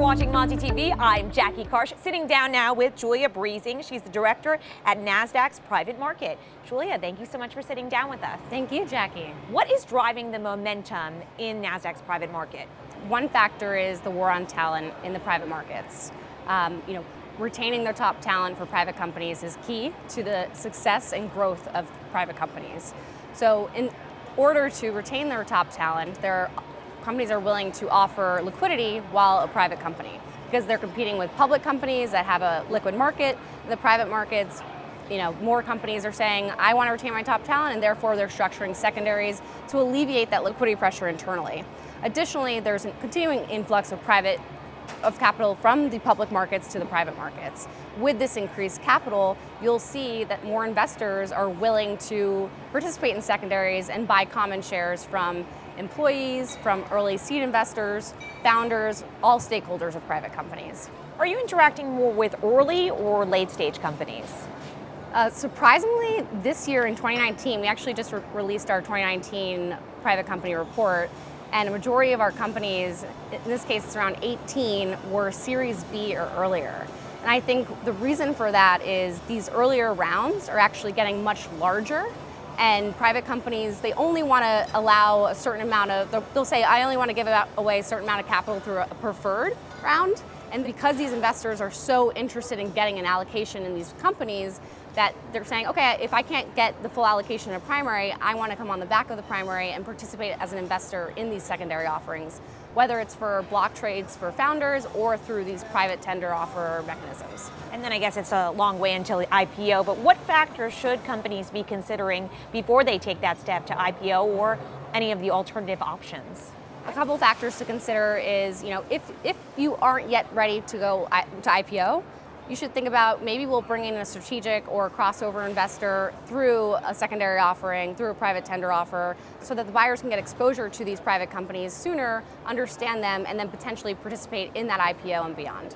watching Monty TV. I'm Jacki Karsh, sitting down now with Julia Brezing. She's the director at Nasdaq's private market. Julia, thank you so much for sitting down with us. Thank you, Jacki. What is driving the momentum in Nasdaq's private market? One factor is the war on talent in the private markets. Retaining their top talent for private companies is key to the success and growth of private companies. So in order to retain their top talent, companies are willing to offer liquidity while a private company, because they're competing with public companies that have a liquid market. The private markets, more companies are saying, I want to retain my top talent, and therefore they're structuring secondaries to alleviate that liquidity pressure internally. Additionally, there's a continuing influx of capital from the public markets to the private markets. With this increased capital, you'll see that more investors are willing to participate in secondaries and buy common shares from employees, from early seed investors, founders, all stakeholders of private companies. Are you interacting more with early or late stage companies? Surprisingly, this year in 2019, we actually just released our 2019 private company report, and a majority of our companies, in this case it's around 18, were Series B or earlier. And I think the reason for that is these earlier rounds are actually getting much larger, and private companies, they only want to allow a certain amount of, they'll say, I only want to give away a certain amount of capital through a preferred round. And because these investors are so interested in getting an allocation in these companies, that they're saying, okay, if I can't get the full allocation in a primary, I want to come on the back of the primary and participate as an investor in these secondary offerings, whether it's for block trades for founders or through these private tender offer mechanisms. And then I guess it's a long way until the IPO, but what factors should companies be considering before they take that step to IPO or any of the alternative options? A couple factors to consider is, if you aren't yet ready to go to IPO, you should think about maybe we'll bring in a strategic or a crossover investor through a secondary offering, through a private tender offer, so that the buyers can get exposure to these private companies sooner, understand them, and then potentially participate in that IPO and beyond.